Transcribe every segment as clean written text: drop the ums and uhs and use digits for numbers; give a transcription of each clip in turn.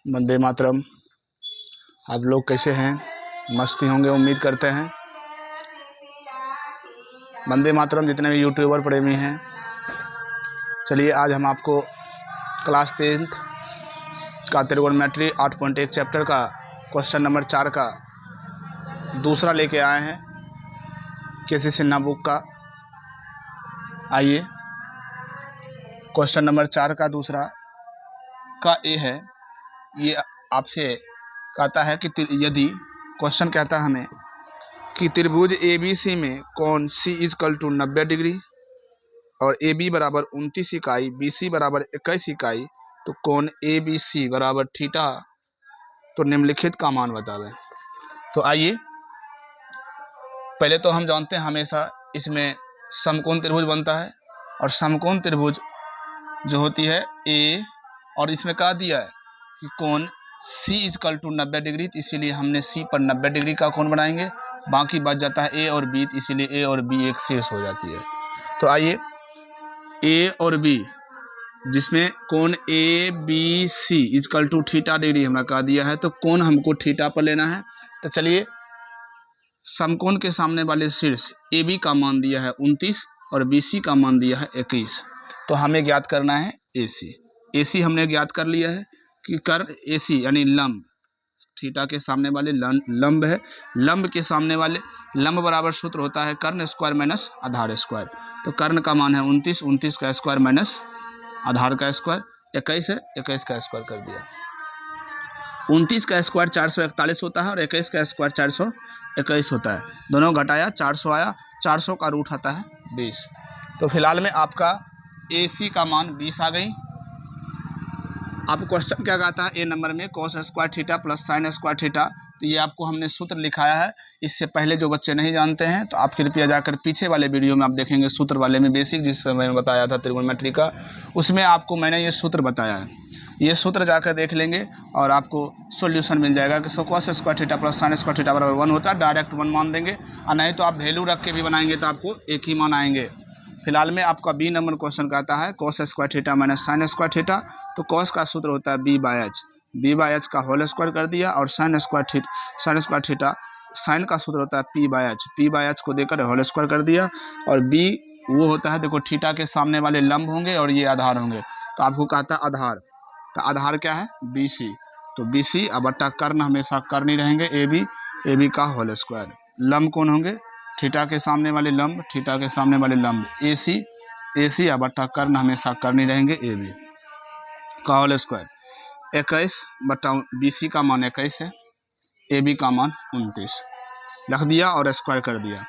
वंदे मातरम। आप लोग कैसे हैं? मस्ती होंगे उम्मीद करते हैं। वंदे मातरम जितने भी यूट्यूबर प्रेमी हैं, चलिए आज हम आपको क्लास 10th का त्रिकोणमिति 8.1 चैप्टर का क्वेश्चन नंबर 4 का दूसरा लेके आए हैं केसी सिन्हा बुक का। आइए क्वेश्चन नंबर 4 का दूसरा का ए है। ये आपसे कहता है कि यदि क्वेश्चन कहता है हमें कि त्रिभुज ABC में कोण C = 90 डिग्री और AB बराबर 29 इकाई, BC बराबर 21 इकाई, तो कोण ABC बराबर थीटा, तो निम्नलिखित का मान बतावें। तो आइए पहले तो हम जानते हैं हमेशा इसमें समकोण त्रिभुज बनता है और समकोण त्रिभुज जो होती है A, और इसमें कहा दिया है कि कोण C = 90 डिग्री, तो इसीलिए हमने C पर 90 डिग्री का कोण बनाएंगे। बाकी बच जाता है A और B, तो इसीलिए A और B एक शेष हो जाती है। तो आइए A और B जिसमें कोण ABC = थीटा डिग्री हमें कहा दिया है, तो कोण हमको थीटा पर लेना है। तो चलिए समकोण के सामने वाले शीर्ष AB का मान दिया है 29 और BC का मान दिया है 21, तो हमें ज्ञात करना है AC हमने ज्ञात कर लिया है कि कर्ण AC यानी लंब, थीटा के सामने वाले लंब है। लंब के सामने वाले लंब बराबर सूत्र होता है कर्ण स्क्वायर माइनस आधार स्क्वायर। तो कर्ण का मान है 29, 29 का स्क्वायर माइनस आधार का स्क्वायर 21 है, 21 का स्क्वायर कर दिया। 29 का स्क्वायर 441 होता है और 21 का स्क्वायर 421 होता है। दोनों घटाया 400 आया, 400 का रूट आता है 20। तो फिलहाल में आपका AC का मान 20 आ गई। आप क्वेश्चन क्या कहता है ए नंबर में cos square theta plus sin square theta, तो ये आपको हमने सूत्र लिखाया है। इससे पहले जो बच्चे नहीं जानते हैं तो आप कृपया जाकर पीछे वाले वीडियो में आप देखेंगे सूत्र वाले में बेसिक जिसमें मैंने बताया था त्रिकोणमिति का, उसमें आपको मैंने ये सूत्र बताया है। ये सूत्र जाकर देख लेंगे और आपको सॉल्यूशन मिल जाएगा कि cos square theta plus sin square theta बराबर 1 होता है। डायरेक्ट 1 मान देंगे, और नहीं तो आप वैल्यू रख के भी बनाएंगे तो आपको एक ही मान आएंगे। फिलहाल में आपका बी नंबर क्वेश्चन कहता है cos square theta minus sin square theta, तो cos का सूत्र होता है b/h का होल स्क्वायर कर दिया, और sin स्क्वायर थीटा sin का सूत्र होता है p/h को देकर होल स्क्वायर कर दिया, और b वो होता है देखो थीटा के सामने वाले लंब होंगे और ये आधार होंगे। तो आपको कहता है आधार, तो आधार क्या है BC, तो BC अब बट्टा कर्ण हमेशा कर्ण ही रहेंगे AB का होल स्क्वायर। लंब कौन होंगे? थीटा के सामने वाले लंब, थीटा के सामने वाले लंब AC अब बट्टा कर्ण हमेशा कर्ण ही रहेंगे AB का होल स्क्वायर। 21 बट्टा BC का मान 21 है, AB का मान 29 रख दिया और स्क्वायर कर दिया।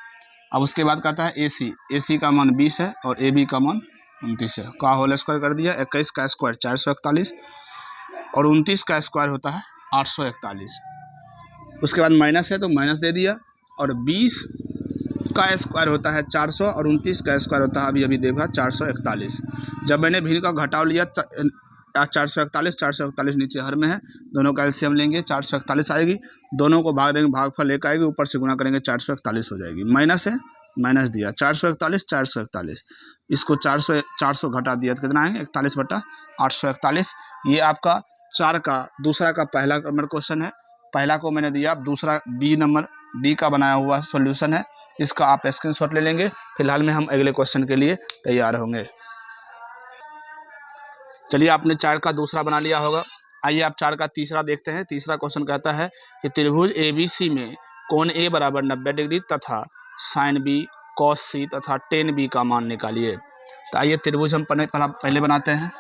अब उसके बाद कहता है AC का मान 20 है और AB का मान 29 है, का होल स्क्वायर कर दिया। 21 का स्क्वायर 441 और 29 का स्क्वायर होता है 841। उसके बाद माइनस है तो माइनस दे दिया, और 20 का स्क्वायर होता है 400 और 29 का स्क्वायर होता है अभी देखा 441। जब मैंने भिन्न का घटाव लिया 441 नीचे हर में है, दोनों का एलसीएम लेंगे 441 आएगी, दोनों को भाग देंगे भागफल एक आएगी, ऊपर से गुणा करेंगे 441 हो जाएगी। माइनस है माइनस दिया 441, इसको 400 घटा दिया तो कितना आएंगे 41/841। ये आपका 4 का दूसरा का पहला नंबर क्वेश्चन है। पहला को मैंने दिया, दूसरा बी का बनाया हुआ सॉल्यूशन है, इसका आप स्क्रीनशॉट ले लेंगे। फिलहाल में हम अगले क्वेश्चन के लिए तैयार होंगे। चलिए आपने 4 का दूसरा बना लिया होगा। आइए आप 4 का तीसरा देखते हैं। तीसरा क्वेश्चन कहता है कि त्रिभुज ABC में कोण A बराबर 90 डिग्री तथा sin B cos C तथा tan B का मान निकालिए। तो आइए त्रिभुज हम पहले बनाते हैं।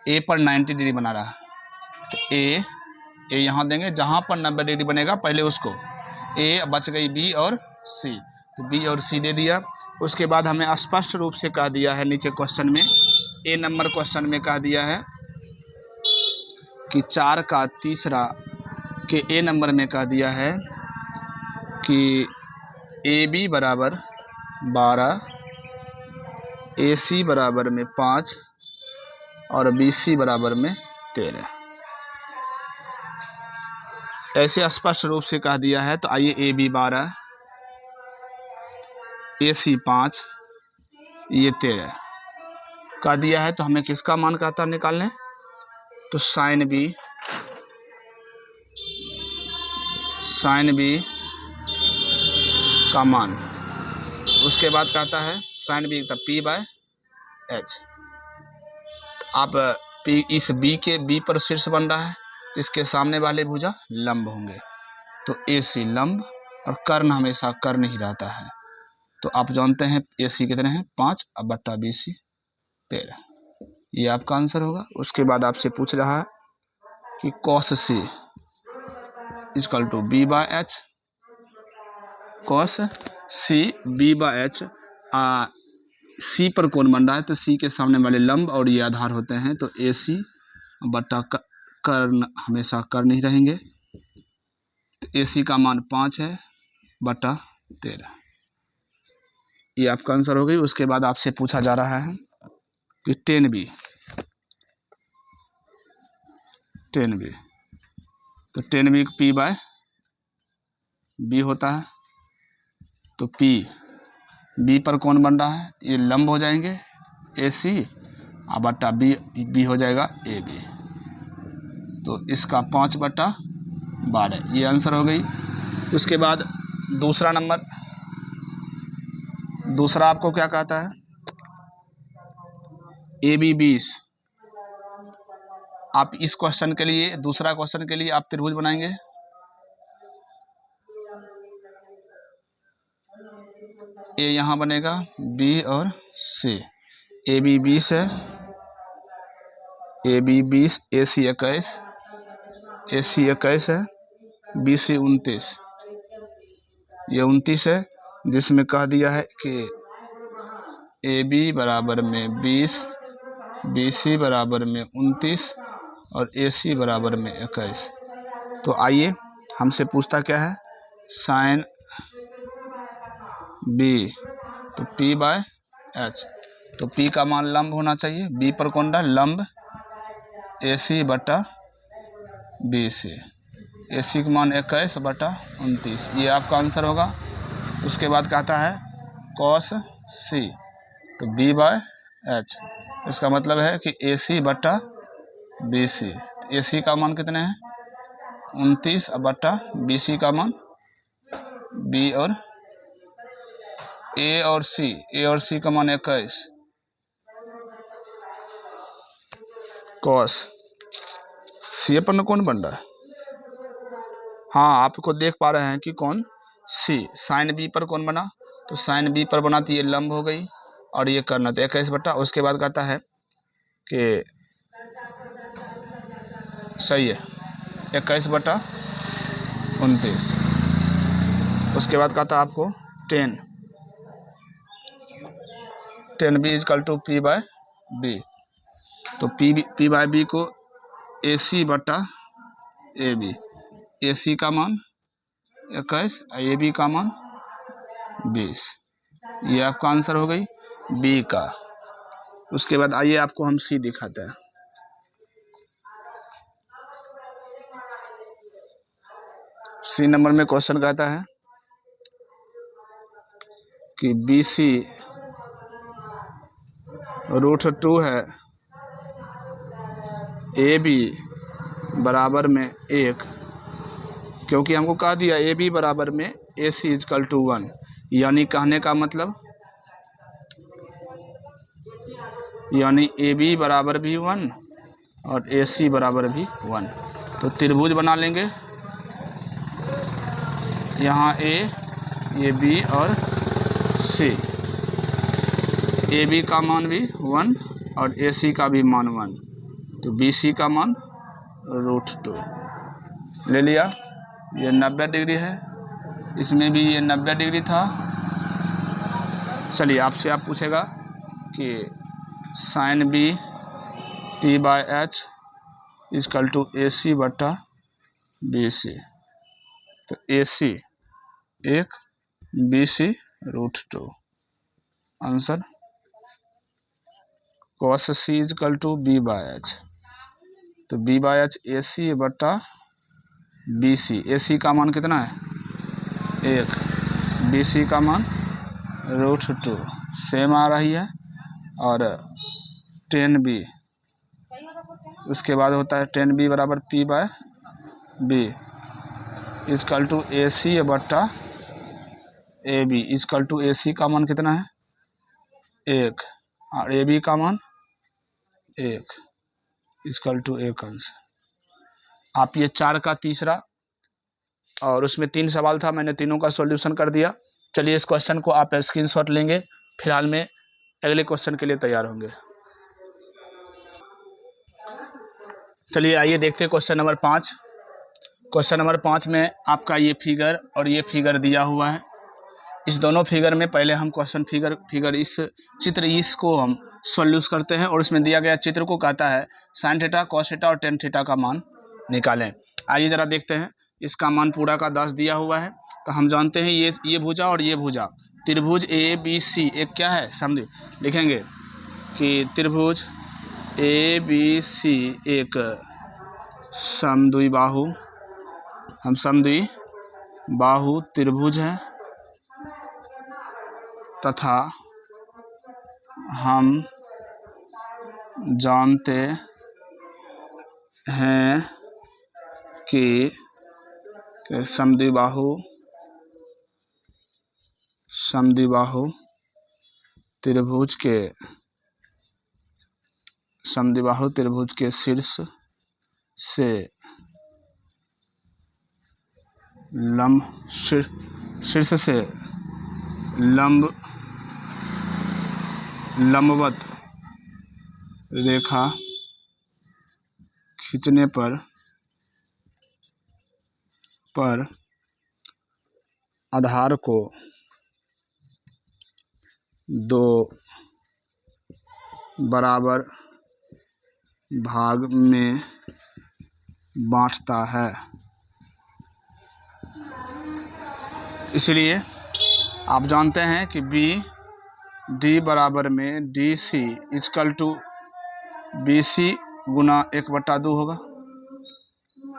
A पर 90 डिग्री बना रहा है, तो A यहाँ देंगे, जहाँ पर 90 डिग्री बनेगा पहले उसको, A बच गई B और C, तो B और C दे दिया। उसके बाद हमें स्पष्ट रूप से कह दिया है नीचे क्वेश्चन में, ए नंबर क्वेश्चन में कह दिया है कि 4 का तीसरा के ए नंबर में कह दिया है कि AB बराबर 12, AC बराबर में 5 और BC बराबर में 13, ऐसे स्पष्ट रूप से कह दिया है। तो आइए AB 12, AC 5, ये 13, का दिया है, तो हमें किसका मान कहता है निकालने, तो साइन बी का मान। उसके बाद कहता है साइन बी का पी बाय एच। आप पी इस बी के बी पर शीर्ष बन रहा है, इसके सामने वाले भुजा लंब होंगे, तो ए सी लंब और कर्ण हमेशा कर्ण ही रहता है। तो आप जानते हैं ए सी कितने हैं 5 अब बट्टा बी सी 13, ये आपका आंसर होगा। उसके बाद आपसे पूछ रहा है कि cos C equal to B by H. Cos C B by H, C पर कौन बन रहा है, तो सी के सामने वाले लंब और ये आधार होते हैं, तो ए सी बट्टा कर्ण हमेशा कर्ण ही रहेंगे। तो ए सी का मान 5 है बट्टा 13, ये आपका आंसर हो गई। उसके बाद आपसे पूछा जा रहा है कि टेन बी, तो tan B P by B होता है, तो पी बी पर कौन बन रहा है, ये लंब हो जाएंगे ए सी और बट्टा बी हो जाएगा ए बी, तो इसका 5 बट्टा 12, ये आंसर हो गई। उसके बाद दूसरा नंबर, दूसरा आपको क्या कहता है, ए बी 20। आप इस क्वेश्चन के लिए, दूसरा क्वेश्चन के लिए आप त्रिभुज बनाएंगे। ए यहाँ बनेगा बी और सी, ए बी 20 है, ए बी 20, ए सी 21, ए सी 21 है, बी सी 29, ये 29 है, जिसमें कह दिया है कि ए बी बराबर में 20, बी सी बराबर में 29 और ए सी बराबर में 21। तो आइए हमसे पूछता क्या है, साइन बी, तो पी बाय एच, तो पी का मान लंब होना चाहिए, बी पर कौन रहा लंब, ए सी बटा बी सी, ए सी का मान 21 बटा 29, ये आपका आंसर होगा। उसके बाद कहता है कॉस सी, तो बी बाय एच, इसका मतलब है कि ए सी बटा बी सी, ए सी का मान कितने हैं 29 बटा बी सी का मान बी और ए और सी का मान 21, कॉस सी पर कौन बन रहा है, हाँ आपको देख पा रहे हैं कि कौन सी, साइन बी पर कौन बना, तो साइन बी पर बना तो ये लंब हो गई और ये करना, तो 21 बटा, उसके बाद कहता है कि सही है 21 बटा 29। उसके बाद कहता है आपको 10 B equal to P by B, तो पी बाय बी को ए सी बटा ए बी, ए सी का मान 21 ए बी का मान 20, ये आपका आंसर हो गई बी का। उसके बाद आइए आपको हम सी दिखाते हैं। सी नंबर में क्वेश्चन कहता है कि बी सी √2 है, ए बी बराबर में 1, क्योंकि हमको कह दिया ए बी बराबर में ए सी इजकल टू 1, यानी कहने का मतलब यानी ए बी बराबर भी 1 और ए सी बराबर भी 1, तो त्रिभुज बना लेंगे, यहाँ ये बी और सी, ए बी का मान भी 1 और ए सी का भी मान 1, तो बी सी का मान √2 ले लिया। ये 90 डिग्री है, इसमें भी ये 90 डिग्री था। चलिए आपसे आप पूछेगा कि sine B T by H equal to A C बटा बी सी, तो A C 1 B C √2, answer cos C equal to B by H, तो B by H A C बटा बी सी, ए सी का मान कितना है 1, बी सी का मान √2 सेम आ रही है, और टेन बी, उसके बाद होता है टेन बी बराबर P by B equal to A C बट्टा A B equal to A C का मान कितना है 1 और ए बी का मान 1 इजकल टू 1 अंश। आप ये 4 का तीसरा और उसमें 3 सवाल था, मैंने तीनों का सॉल्यूशन कर दिया। चलिए इस क्वेश्चन को आप स्क्रीनशॉट लेंगे, फिलहाल में अगले क्वेश्चन के लिए तैयार होंगे। चलिए आइए देखते हैं क्वेश्चन नंबर 5। क्वेश्चन नंबर 5 में आपका ये फिगर और ये फिगर दिया हुआ है। इस दोनों फिगर में पहले हम क्वेश्चन फिगर इस चित्र इसको हम सॉल्यूट करते हैं और उसमें दिया गया चित्र को कहता है साइन थीटा कॉस थीटा और टेन थीटा का मान निकालें। आइए ज़रा देखते हैं। इसका मान पूरा का 10 दिया हुआ है, तो हम जानते हैं ये भुजा और ये भुजा त्रिभुज ए बी सी एक क्या है समद्विबाहु। लिखेंगे कि त्रिभुज ए बी सी एक समद्विबाहु, हम समद्विबाहु त्रिभुज है तथा हम जानते हैं कि समद्विबाहु त्रिभुज के शीर्ष से लंबवत रेखा खींचने पर आधार को 2 बराबर भाग में बांटता है। इसलिए आप जानते हैं कि बी डी बराबर में D C equal to B C गुना 1/2 होगा।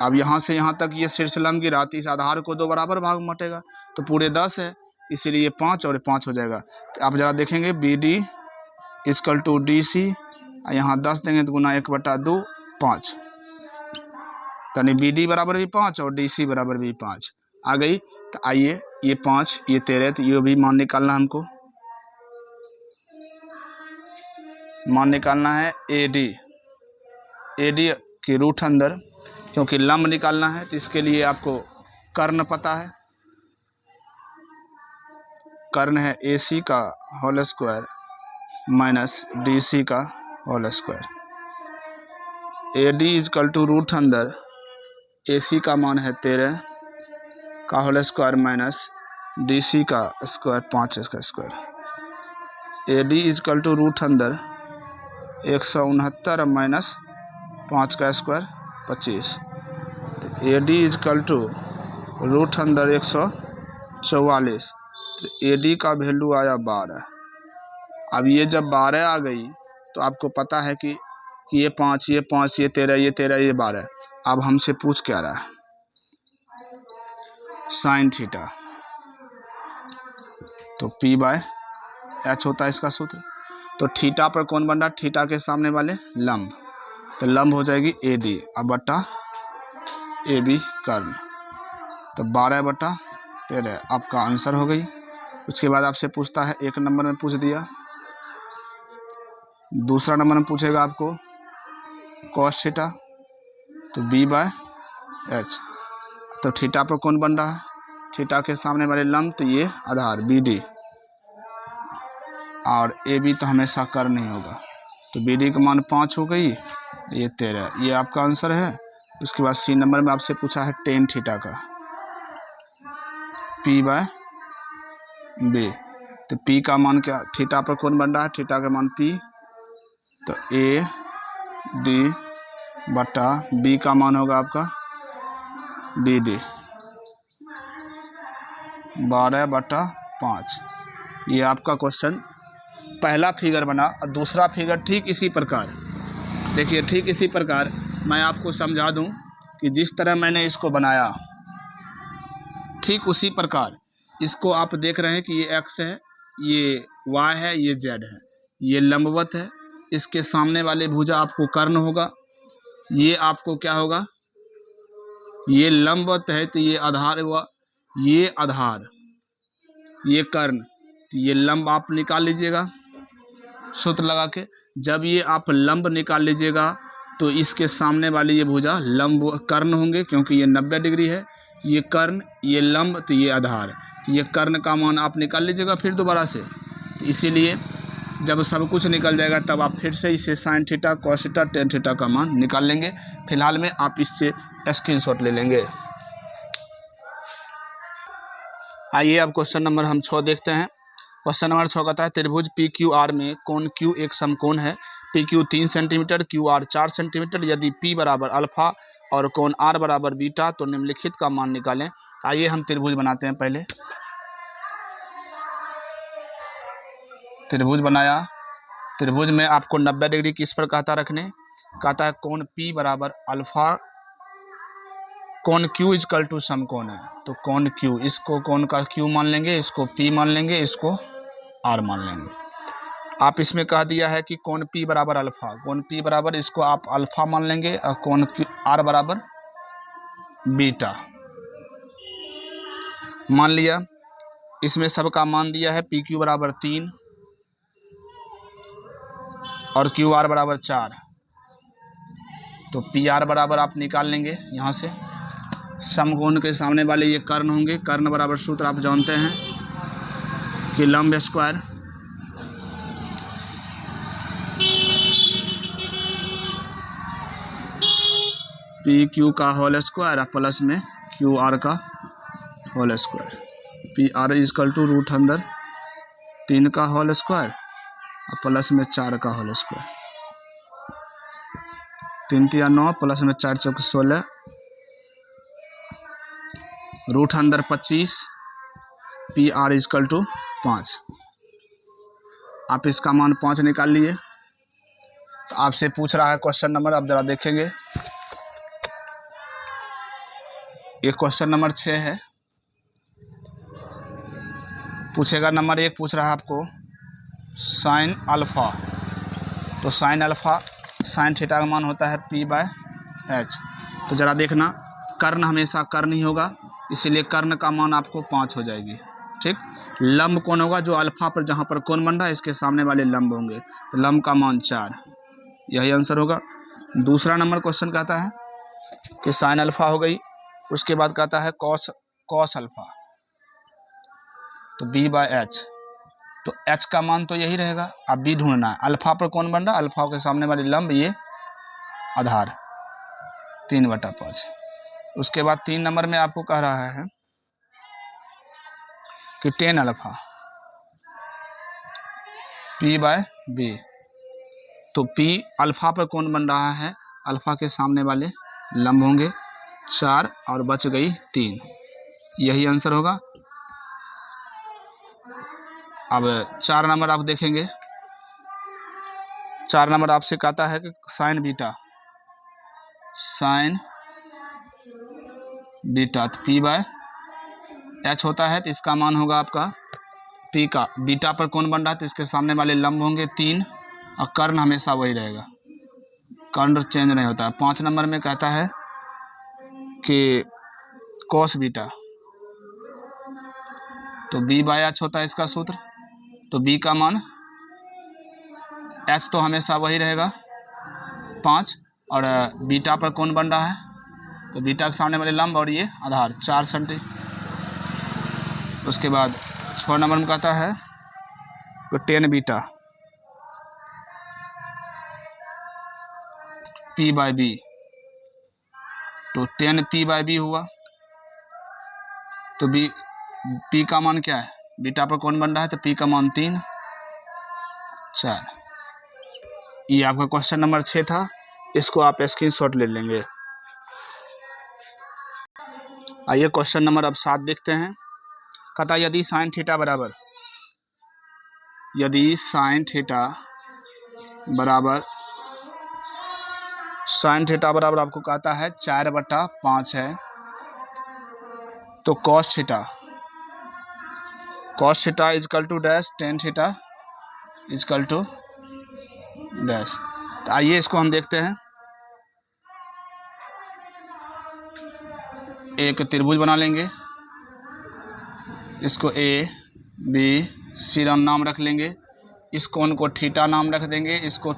अब यहाँ से यहाँ तक ये शीर्षलंब गिरा तो इस आधार को 2 बराबर भाग में बांटेगा, तो पूरे 10 है, इसीलिए 5 और 5 हो जाएगा। तो आप जरा देखेंगे B D equal to D C, यहाँ 10 देंगे तो गुना 1/2 5, यानी बी डी बराबर भी 5 और डी सी बराबर भी 5 आ गई। तो आइए ये 5 ये 13, तो ये भी मान निकालना हमको। मान निकालना है ए डी की रूट अंदर, क्योंकि लंब निकालना है तो इसके लिए आपको कर्ण पता है। कर्ण है ए सी का whole square minus D C का whole square. A D equal to root अंदर ए सी का मान है 13 का whole square minus D C का स्क्वायर 5 का square. A D equal to root अंदर 169 माइनस 5 का स्क्वायर 25। तो A D equal to root अंदर 144, तो ए डी का वैल्यू आया 12। अब ये जब 12 आ गई तो आपको पता है कि ये 5 ये 5 ये 13 ये 13 ये 12। अब हमसे पूछ क्या रहा है साइन थीटा, तो P बाय H होता है इसका सूत्र। तो थीटा पर कौन बन रहा है, थीटा के सामने वाले लंब, तो लंब हो जाएगी ए डी अब बट्टा ए बी कर्ण, तो 12/13 आपका आंसर हो गई। उसके बाद आपसे पूछता है, एक नंबर में पूछ दिया, दूसरा नंबर में पूछेगा आपको कॉस थीटा, तो बी बाय एच। तो थीटा पर कौन बन रहा है, थीटा के सामने वाले लंब, तो ये आधार बी डी और ए बी तो हमेशा कर्ण नहीं होगा, तो बी डी का मान 5 हो गई, ये 13, ये आपका आंसर है। उसके बाद सी नंबर में आपसे पूछा है टेन थीटा का, P बाय बी, तो P का मान क्या, थीटा पर कौन बन रहा है, थीटा का मान P, तो ए डी बटा बी का मान होगा आपका बी डी 12/5। ये आपका क्वेश्चन पहला फिगर बना। और दूसरा फिगर ठीक इसी प्रकार, देखिए ठीक इसी प्रकार मैं आपको समझा दूं कि जिस तरह मैंने इसको बनाया ठीक उसी प्रकार इसको आप देख रहे हैं कि ये x है, ये y है, ये z है, ये लंबवत है इसके सामने वाले भुजा आपको कर्ण होगा, ये आपको क्या होगा, ये लंबवत है तो ये आधार हुआ, ये आधार, ये कर्ण, तो ये लंब आप निकाल लीजिएगा सूत्र लगा के। जब ये आप लंब निकाल लीजिएगा तो इसके सामने वाली ये भुजा लंब कर्ण होंगे, क्योंकि ये 90 डिग्री है, ये कर्ण, ये लंब, तो ये आधार, तो ये कर्ण का मान आप निकाल लीजिएगा फिर दोबारा से। तो इसीलिए जब सब कुछ निकल जाएगा तब आप फिर से इसे sine theta, cos theta, tan theta का मान निकाल लेंगे। फिलहाल में आप इससे स्क्रीनशॉट ले लेंगे। आइए अब क्वेश्चन नंबर हम 6 देखते हैं। क्वेश्चन नंबर 6 कहता है त्रिभुज पी क्यू आर में कोण क्यू एक समकोण है। P Q 3 centimetre, Q R 4 centimetre. यदि पी बराबर अल्फा और कोण आर बराबर बीटा तो निम्नलिखित का मान निकालें। आइए हम त्रिभुज बनाते हैं। पहले त्रिभुज बनाया। त्रिभुज में आपको 90 डिग्री किस पर कहता रखने, कहता है कोण पी बराबर अल्फा, कोण क्यू इजकल टू समकोण है, तो कोण क्यू, इसको कोण का क्यू मान लेंगे, इसको पी मान लेंगे, इसको आर मान लेंगे। आप इसमें कह दिया है कि कोण पी बराबर अल्फा, कोण पी बराबर इसको आप अल्फा मान लेंगे और कोण क्यू आर बराबर बीटा मान लिया। इसमें सबका मान दिया है, पी क्यू बराबर 3 और क्यू आर बराबर 4, तो पी आर बराबर आप निकाल लेंगे यहाँ से। समकोण के सामने वाले ये कर्ण होंगे, कर्ण बराबर सूत्र आप जानते हैं कि लंब स्क्वायर पी क्यू का होल स्क्वायर प्लस में क्यू आर का whole square. P R equal to root अंदर 3 का होल स्क्वायर और प्लस में 4 का होल स्क्वायर। 3 तिया 9 प्लस में 4 चौक 16, रूट अंदर 25, पी आर इजकल टू 5। आप इसका मान 5 निकाल लिए। तो आपसे पूछ रहा है क्वेश्चन नंबर, आप जरा देखेंगे, ये क्वेश्चन नंबर 6 है। पूछेगा नंबर 1 पूछ रहा है आपको साइन अल्फा, तो साइन अल्फा, साइन थीटा का मान होता है पी बाय एच। तो ज़रा देखना, कर्ण हमेशा कर्ण ही होगा, इसीलिए कर्ण का मान आपको 5 हो जाएगी। ठीक, लंब कौन होगा, जो अल्फा पर जहाँ पर कोण बन रहा है इसके सामने वाले लंब होंगे, तो लंब का मान 4, यही आंसर होगा। दूसरा नंबर क्वेश्चन कहता है कि साइन अल्फा हो गई, उसके बाद कहता है कॉस अल्फा, तो बी बाय एच, तो एच का मान तो यही रहेगा, अब बी ढूंढना है। अल्फा पर कौन बन रहा है, अल्फा के सामने वाले लंब, ये आधार 3/5। उसके बाद 3 नंबर में आपको कह रहा है कि tan alpha P by B, तो पी अल्फा पर कौन बन रहा है, अल्फा के सामने वाले लंब होंगे 4 और बच गई 3, यही आंसर होगा। अब 4 नंबर आप देखेंगे, 4 नंबर आपसे कहता है कि साइन बीटा, साइन बीटा, तो पी बाय एच होता है, तो इसका मान होगा आपका पी का, बीटा पर कौन बन रहा है तो इसके सामने वाले लंब होंगे 3 और कर्ण हमेशा वही रहेगा, कर्ण चेंज नहीं होता है। 5 नंबर में कहता है कि कॉस बीटा, तो बी बाय एच होता है इसका सूत्र, तो बी का मान, एच तो हमेशा वही रहेगा 5 और बीटा पर कौन बन रहा है, तो बीटा के सामने वाले लंब और ये आधार 4 सेंटी। उसके बाद 6 नंबर में कहता है तो tan beta P by B, तो 10 पी बाय बी हुआ, तो बी पी का मान क्या है, बीटा पर कौन बन रहा है तो पी का मान 3 4। ये आपका क्वेश्चन नंबर 6 था, इसको आप स्क्रीनशॉट ले लेंगे। आइए क्वेश्चन नंबर अब 7 देखते हैं। कहता यदि साइन थीटा बराबर, यदि साइन थीटा बराबर, साइन थीटा बराबर आपको कहता है 4/5 है, तो cos theta equal to dash tan theta equal to dash. तो आइए इसको हम देखते हैं। एक त्रिभुज बना लेंगे, इसको ए बी सी नाम रख लेंगे, इस कोण को थीटा नाम रख देंगे। इसको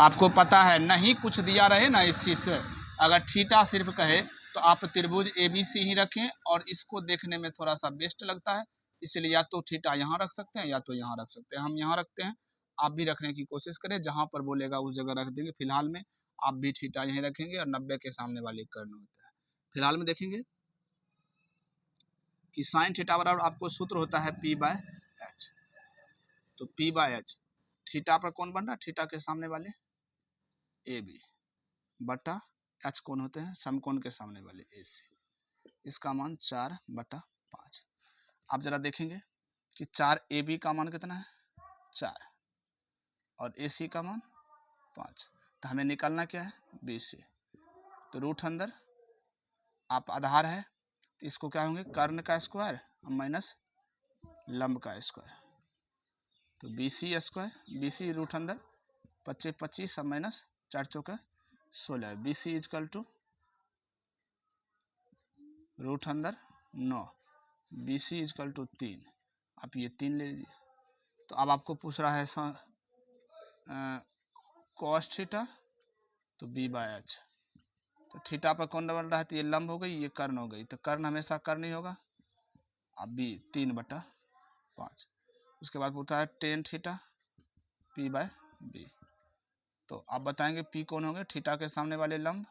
आपको पता है नहीं कुछ दिया रहे ना इस चीज़ से, अगर थीटा सिर्फ कहे तो आप त्रिभुज ए बी सी ही रखें, और इसको देखने में थोड़ा सा बेस्ट लगता है, इसलिए या तो थीटा यहाँ रख सकते हैं या तो यहाँ रख सकते हैं। हम यहाँ रखते हैं, आप भी रखने की कोशिश करें, जहाँ पर बोलेगा उस जगह रख देंगे। फिलहाल में आप भी थीटा यहीं रखेंगे और 90 के सामने वाले कर्ण होता है। फिलहाल में देखेंगे कि साइन थीटा बराबर आपको सूत्र होता है पी बाय एच। तो पी बाय एच थीटा पर कौन बन रहा है, थीटा के सामने वाले ए बी बटा एच कौन होते हैं, समकोण के सामने वाले ए सी। इसका मान 4/5। आप जरा देखेंगे कि 4 ए बी का मान कितना है 4 और ए सी का मान 5। तो हमें निकालना क्या है बी सी। तो रूट अंदर आप आधार है तो इसको क्या होंगे कर्ण का स्क्वायर माइनस लंब का स्क्वायर। तो B C square, B C root अंदर 25 माइनस 4 चौका 16। B C equal to root अंदर 9, बी सी इजकल टू 3। आप ये 3 ले लीजिए। तो अब आपको पूछ रहा है कॉस थीटा, तो बी बाय एच। तो थीटा पर कौन बन रहा है, तो ये लंब हो गई, ये कर्ण हो गई। तो कर्ण हमेशा कर्ण ही होगा। अब बी 3/5। उसके बाद पूछता है tan theta P by B. तो आप बताएंगे पी कौन होंगे, थीटा के सामने वाले लंब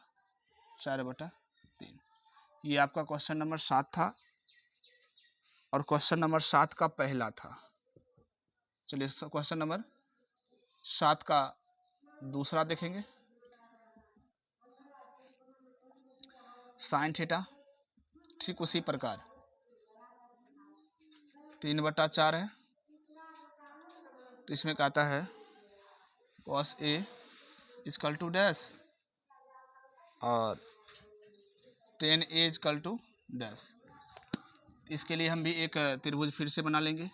4/3। ये आपका क्वेश्चन नंबर 7 था और क्वेश्चन नंबर 7 का पहला था। चलिए क्वेश्चन नंबर 7 का दूसरा देखेंगे। साइन थीटा ठीक उसी प्रकार 3/4 है, तो इसमें कहता है cos A equal to dash और tan A equal to dash. इसके लिए हम भी एक त्रिभुज फिर से बना लेंगे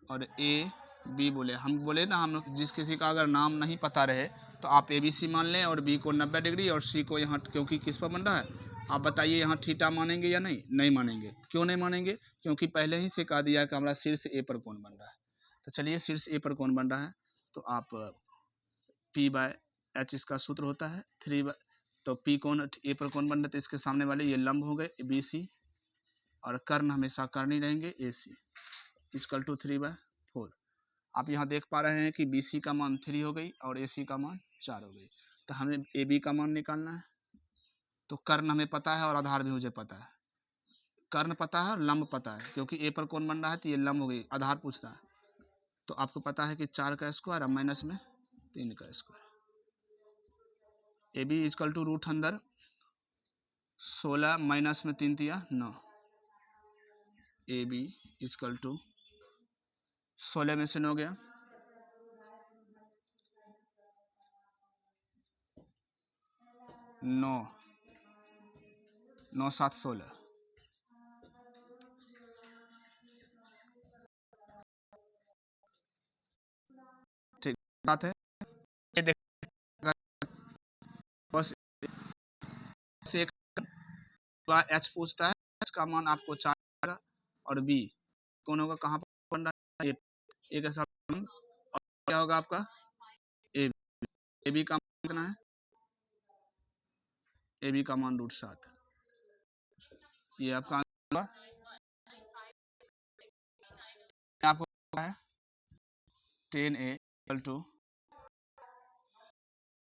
और ए बी बोले, हम बोले ना, हम जिस किसी का अगर नाम नहीं पता रहे तो आप ए बी सी मान लें और बी को 90 डिग्री और सी को यहाँ, क्योंकि किस पर बन रहा है आप बताइए, यहाँ थीटा मानेंगे या नहीं, नहीं मानेंगे। क्यों नहीं मानेंगे, क्योंकि पहले ही से कहा दिया है कि हमारा शीर्ष ए पर कौन बन रहा है। तो चलिए शीर्ष ए पर कौन बन रहा है, तो आप पी बाय एच इसका सूत्र होता है 3 तो पी कौन ए पर कौन बन रहा है, तो इसके सामने वाले ये लंब हो गए बी सी और कर्ण हमेशा कर्ण ही रहेंगे ए सी इजकल टू 3/4। आप यहाँ देख पा रहे हैं कि बी सी का मान 3 हो गई और ए सी का मान 4 हो गई। तो हमें ए बी का मान निकालना है। तो कर्ण हमें पता है और आधार भी मुझे पता है, कर्ण पता है और लंब पता है, क्योंकि ए पर कौन बन रहा है तो ये लंब हो गई, आधार पूछता है। तो आपको पता है कि 4 का स्क्वायर और माइनस में 3 का square. A B equal to root अंदर 16 माइनस में 3 दिया 9। ए बी इजकल टू 16 में से 9 गया 9, 9 7 16। ठीक बात है। ये देखिएगा बस एक एच पूछता है, एच का मान आपको 4 और बी कौन होगा, कहाँ पर बन रहा है ए के साथ, और क्या होगा आपका ए बी का मान कितना है, ए बी का मान √7। ये आपका आपको है 10 a इक्वल टू